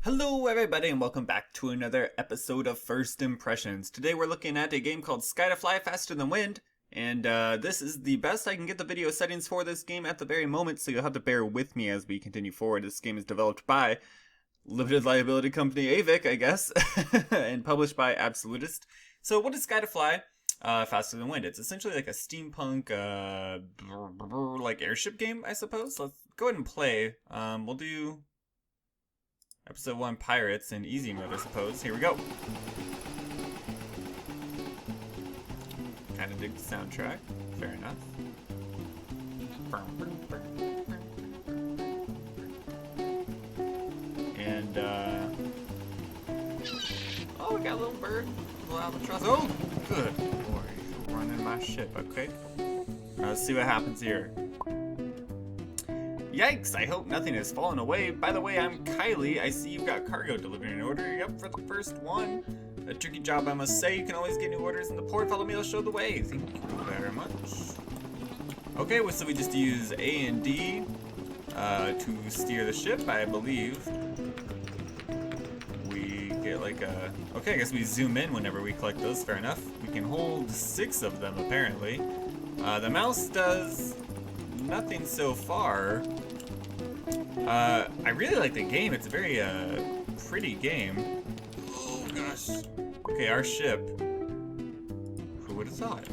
Hello everybody and welcome back to another episode of First Impressions. Today we're looking at a game called Sky to Fly Faster Than Wind, and this is the best I can get the video settings for this game at the very moment, so you'll have to bear with me as we continue forward. This game is developed by limited liability company AVIC, I guess, and published by Absolutist. So what is Sky to Fly Faster Than Wind? It's essentially like a steampunk, like airship game, I suppose. Let's go ahead and play. We'll do Episode 1 Pirates in easy mode, I suppose. Here we go. Kinda dig the soundtrack. Fair enough. And, oh, we got a little bird. A little albatross. Oh, good lord. He's running my ship, okay? Let's see what happens here. Yikes, I hope nothing has fallen away. By the way, I'm Kylie. I see you've got cargo delivery in order. Yep, for the first one. A tricky job, I must say. You can always get new orders in the port. Follow me, I'll show the way. Thank you very much. Okay, well, so we just use A and D to steer the ship, I believe. We get like a... Okay, I guess we zoom in whenever we collect those. Fair enough. We can hold 6 of them, apparently. The mouse does nothing so far. I really like the game. It's a very pretty game. Oh gosh. Okay, our ship. Who would have thought?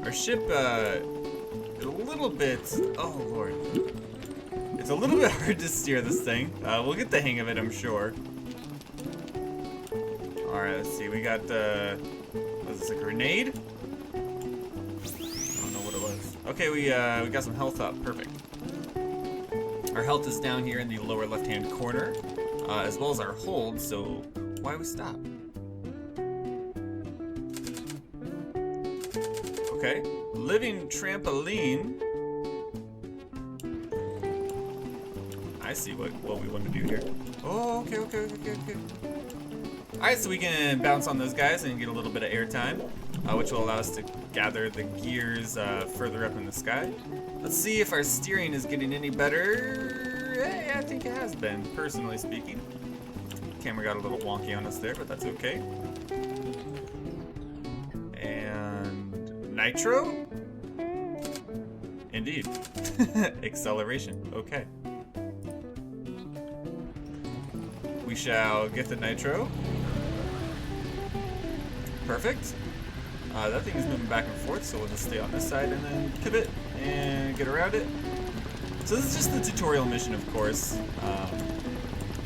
Our ship is a little bit. Oh lord. It's a little bit hard to steer this thing. We'll get the hang of it, I'm sure. All right, let's see. We got was this a grenade? Okay, we got some health up. Perfect. Our health is down here in the lower left-hand corner, as well as our hold, so why we stop? Okay, living trampoline. I see what we want to do here. Oh, okay. Alright, so we can bounce on those guys and get a little bit of airtime, which will allow us to gather the gears further up in the sky. Let's see if our steering is getting any better. Hey, I think it has been, personally speaking. Camera got a little wonky on us there, but that's okay. And nitro? Indeed. Acceleration, okay. We shall get the nitro. Perfect. That thing is moving back and forth, so we'll just stay on this side and then pivot and get around it. So this is just the tutorial mission, of course.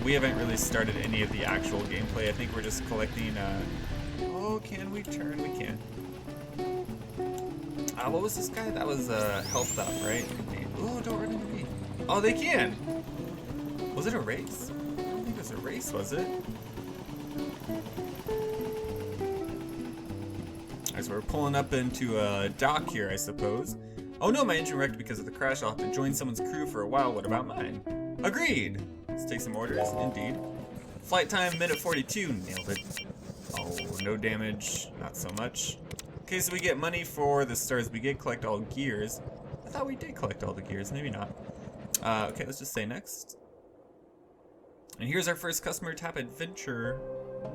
We haven't really started any of the actual gameplay. I think we're just collecting, oh, can we turn? We can. What was this guy? That was health up, right? Oh, don't run into me. Oh, they can! Was it a race? I don't think it was a race, was it? Alright, so we're pulling up into a dock here, I suppose. Oh no, my engine wrecked because of the crash. I'll have to join someone's crew for a while. What about mine? Agreed! Let's take some orders, indeed. Flight time, minute 42. Nailed it. Oh, no damage. Not so much. Okay, so we get money for the stars we get. Collect all gears. I thought we did collect all the gears. Maybe not. Okay, let's just say next. And here's our first customer. Tap adventure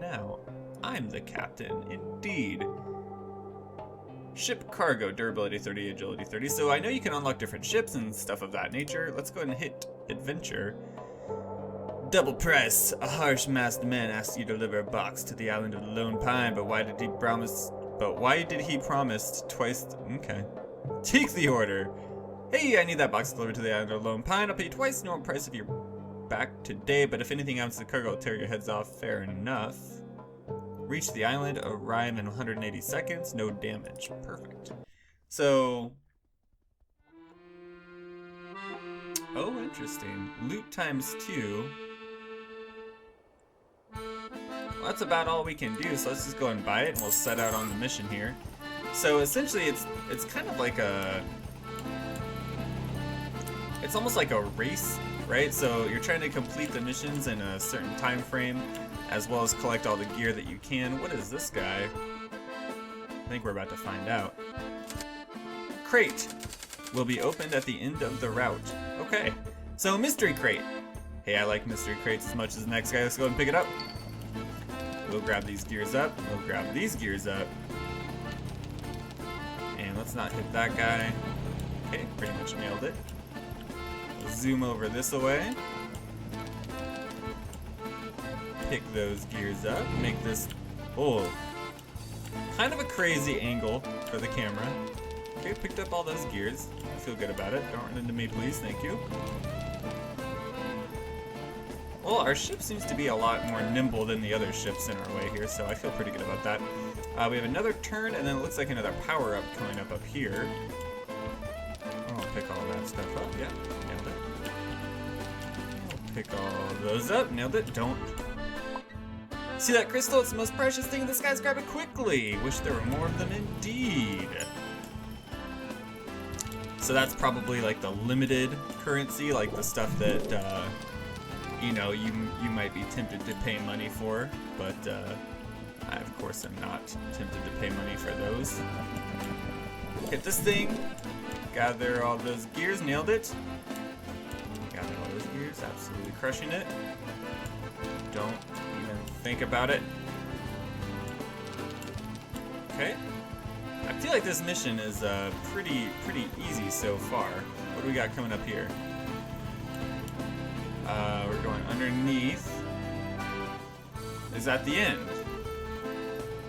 now. I'm the captain, indeed. Ship cargo, durability 30, agility 30. So I know you can unlock different ships and stuff of that nature. Let's go ahead and hit adventure. Double price. A harsh masked man asked you to deliver a box to the island of the Lone Pine, but why did he promise twice? Okay. Take the order. Hey, I need that box delivered to the island of Lone Pine. I'll pay twice the normal price if you're back today, but if anything happens to the cargo, I'll tear your heads off. Fair enough. Reach the island, arrive in 180 seconds, no damage. Perfect. So... oh, interesting. Loot times 2. Well, that's about all we can do, so let's just go and buy it, and we'll set out on the mission here. So essentially, it's kind of like a... it's almost like a race, right? So you're trying to complete the missions in a certain time frame, as well as collect all the gear that you can. What is this guy? I think we're about to find out. Crate will be opened at the end of the route. Okay, so mystery crate. Hey, I like mystery crates as much as the next guy. Let's go ahead and pick it up. We'll grab these gears up. We'll grab these gears up. And let's not hit that guy. Okay, pretty much nailed it. We'll zoom over this away. Pick those gears up. Make this, oh, kind of a crazy angle for the camera. Okay, picked up all those gears. I feel good about it. Don't run into me, please. Thank you. Well, our ship seems to be a lot more nimble than the other ships in our way here, so I feel pretty good about that. We have another turn, and then it looks like another power-up coming up here. I'll pick all that stuff up. Yeah, nailed it. I'll pick all those up. Nailed it. Don't. See that crystal? It's the most precious thing in the skies. Grab it quickly. Wish there were more of them indeed. So that's probably like the limited currency, like the stuff that, you know, you might be tempted to pay money for, but I, of course, am not tempted to pay money for those. Hit this thing. Gather all those gears. Nailed it. Gather all those gears. Absolutely crushing it. Don't even think about it. Okay. I feel like this mission is pretty easy so far. What do we got coming up here? We're going underneath. Is that the end?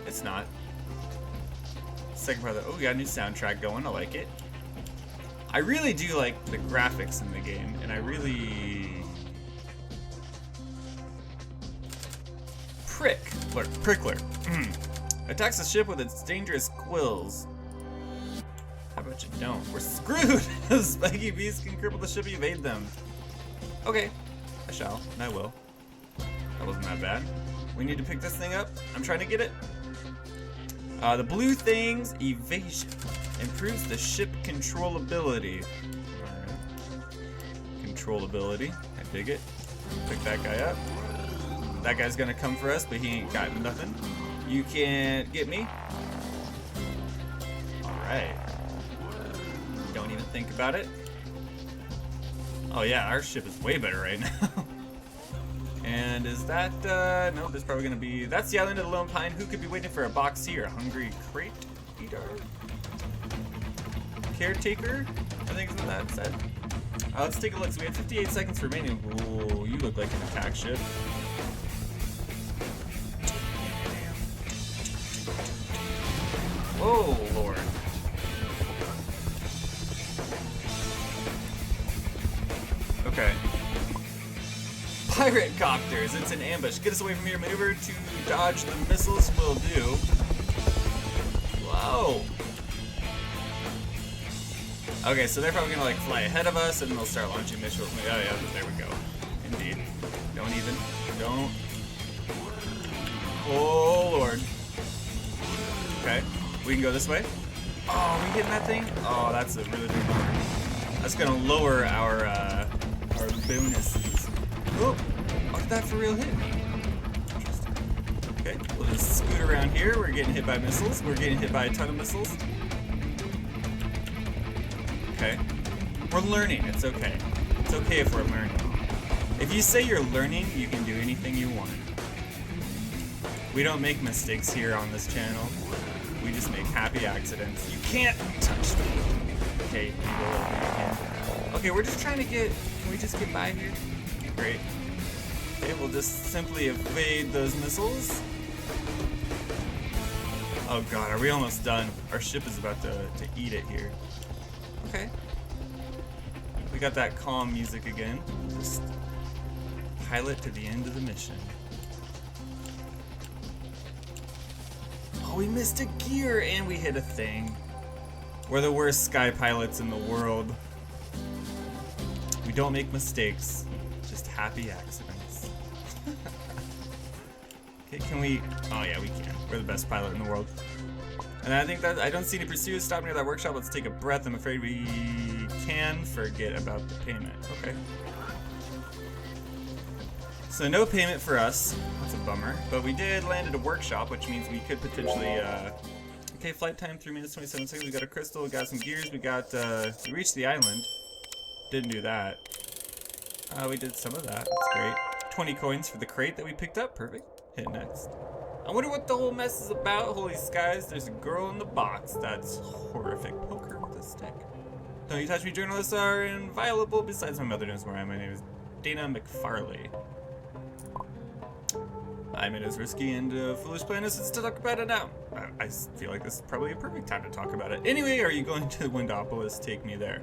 It's not. Second part of the, oh, we got a new soundtrack going. I like it. I really do like the graphics in the game, and I really... Prickler. Attacks the ship with its dangerous quills. How about you don't? We're screwed! Spiky beasts can cripple the ship, evade them. Okay, I shall, and I will. That wasn't that bad. We need to pick this thing up. I'm trying to get it. The blue thing's evasion improves the ship controllability. Alright. Controllability. I dig it. Pick that guy up. That guy's gonna come for us, but he ain't got nothing. You can't get me. Alright. Don't even think about it. Oh yeah, our ship is way better right now. And is that, no, there's probably gonna be, that's the island of the Lone Pine. Who could be waiting for a box here? A hungry crate eater? Caretaker? I think is what that said. Let's take a look. So we have 58 seconds remaining. Ooh, you look like an attack ship. Whoa, Lord. Okay. Pirate copters. It's an ambush. Get us away from here. Maneuver to dodge the missiles. Will do. Whoa. Okay, so they're probably gonna like fly ahead of us, and they'll start launching missiles. Oh yeah, there we go. Indeed. Don't. Oh Lord. Okay, we can go this way. Oh, are we hitting that thing? Oh, that's a really big bummer. That's gonna lower our bonuses. Oh, did that for real hit? Interesting. Okay, we'll just scoot around here. We're getting hit by missiles. We're getting hit by a ton of missiles. Okay. We're learning. It's okay. It's okay if we're learning. If you say you're learning, you can do anything you want. We don't make mistakes here on this channel. We just make happy accidents. You can't touch me. Okay, you go over here. Okay, we're just trying to get... Can we just get by here? Great. Okay, we'll just simply evade those missiles. Oh god, are we almost done? Our ship is about to eat it here. Okay. We got that calm music again. Just pilot to the end of the mission. Oh, we missed a gear and we hit a thing. We're the worst sky pilots in the world. We don't make mistakes, just happy accidents. Okay, can we? Oh yeah, we can. We're the best pilot in the world. And I think that I don't see any pursuers. Stop near that workshop. Let's take a breath. I'm afraid we can forget about the payment. Okay. So no payment for us. That's a bummer. But we did land at a workshop, which means we could potentially. Okay, flight time 3 minutes 27 seconds. We got a crystal. We got some gears. We got. We reached the island. Didn't do that. We did some of that. That's great. 20 coins for the crate that we picked up. Perfect. Hit next. I wonder what the whole mess is about. Holy skies, there's a girl in the box. That's horrific. Poke her with a stick. Don't you touch me, journalists are inviolable. Besides, my mother knows where I am. My name is Dana McFarley. I mean, it's risky and foolish plan is to talk about it now. I feel like this is probably a perfect time to talk about it. Anyway, are you going to Windopolis? Take me there.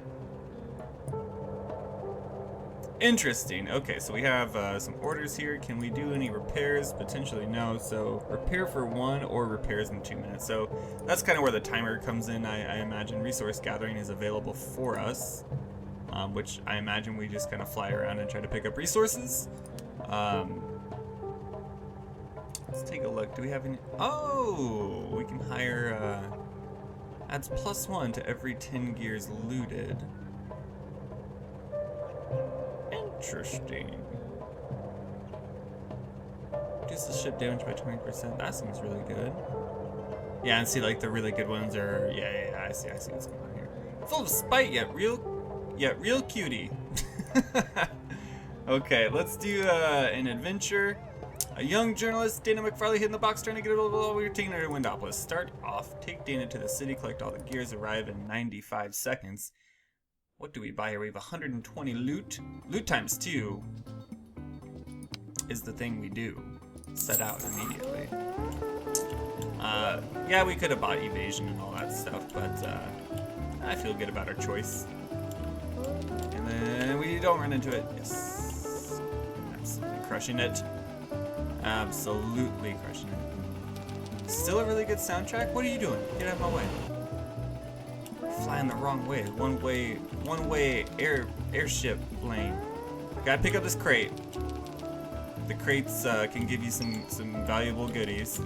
Interesting. Okay, so we have some orders here. Can we do any repairs? Potentially no. So repair for 1 or repairs in 2 minutes. So that's kind of where the timer comes in. I imagine resource gathering is available for us, which I imagine we just kind of fly around and try to pick up resources. Let's take a look. Do we have any? Oh, we can hire. Adds +1 to every 10 gears looted. Interesting. Reduces the ship damage by 20%. That seems really good. Yeah, and see, like the really good ones are. Yeah. I see what's going on here. Full of spite, yet real cutie. Okay, let's do an adventure. A young journalist, Dana McFarley, hid in the box trying to get a blah. We're taking her to Windopolis. Start off. Take Dana to the city. Collect all the gears. Arrive in 95 seconds. What do we buy here? We have 120 loot. Loot times 2 is the thing we do. Set out immediately. Yeah, we could have bought evasion and all that stuff, but I feel good about our choice. And then we don't run into it. Yes. Absolutely crushing it. Absolutely crushing it. Still a really good soundtrack? What are you doing? Get out of my way. Flying the wrong way. One way airship lane. Gotta pick up this crate. The crates can give you some valuable goodies.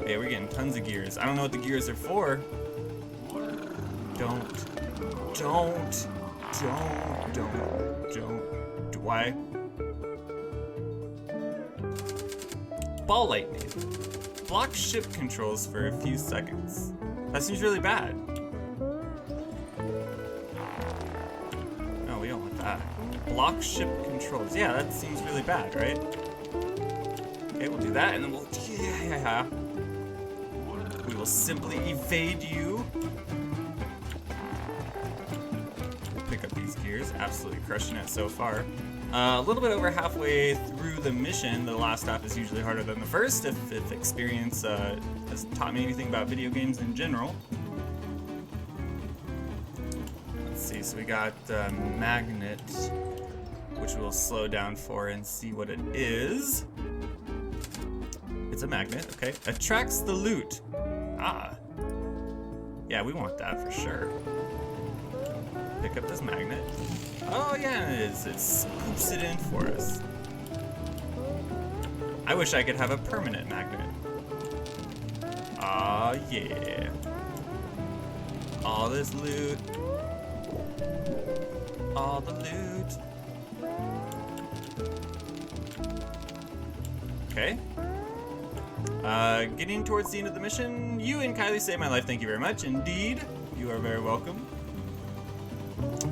Yeah, we're getting tons of gears. I don't know what the gears are for. Don't. Why? Ball lightning. Block ship controls for a few seconds. That seems really bad. No, we don't want that. Block ship controls. Yeah, that seems really bad, right? Okay, we'll do that, and then we'll... Yeah. We will simply evade you. We'll pick up these gears. Absolutely crushing it so far. A little bit over halfway through the mission. The last stop is usually harder than the first, if experience has taught me anything about video games in general. Let's see, so we got magnet, which we'll slow down for and see what it is. It's a magnet, okay. Attracts the loot. Ah. Yeah, we want that for sure. Pick up this magnet. Oh yeah, it is. It scoops it in for us. I wish I could have a permanent magnet. Ah yeah. All this loot. All the loot. Okay. Getting towards the end of the mission. You and Kylie saved my life. Thank you very much. Indeed. You are very welcome.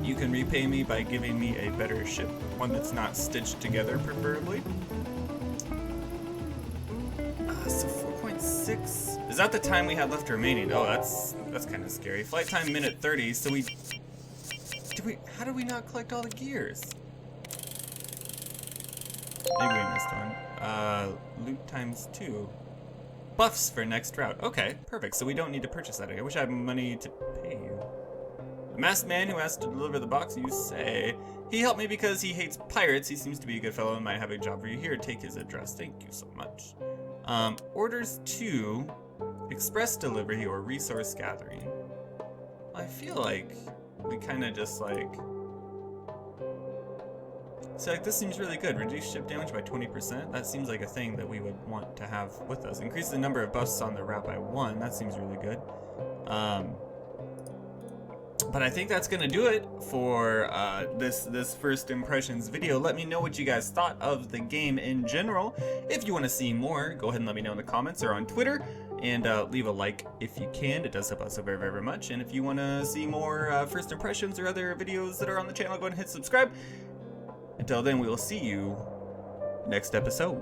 You can repay me by giving me a better ship. One that's not stitched together, preferably. So 4.6. Is that the time we had left remaining? Oh, that's kind of scary. Flight time minute 30. So how did we not collect all the gears? Maybe we missed one. Loot times 2. Buffs for next route. Okay, perfect. So we don't need to purchase that. I wish I had money to pay you. A masked man who asked to deliver the box, you say. He helped me because he hates pirates. He seems to be a good fellow and might have a job for you. Here, take his address. Thank you so much. Orders 2, express delivery or resource gathering. I feel like we kind of just like... So like, this seems really good. Reduce ship damage by 20%. That seems like a thing that we would want to have with us. Increase the number of buffs on the route by 1. That seems really good. But I think that's gonna do it for this first impressions video. Let me know what you guys thought of the game in general. If you want to see more, go ahead and let me know in the comments or on Twitter, and leave a like if you can. It does help us so very, very much. And if you want to see more first impressions or other videos that are on the channel, go ahead and hit subscribe. Until then, we will see you next episode.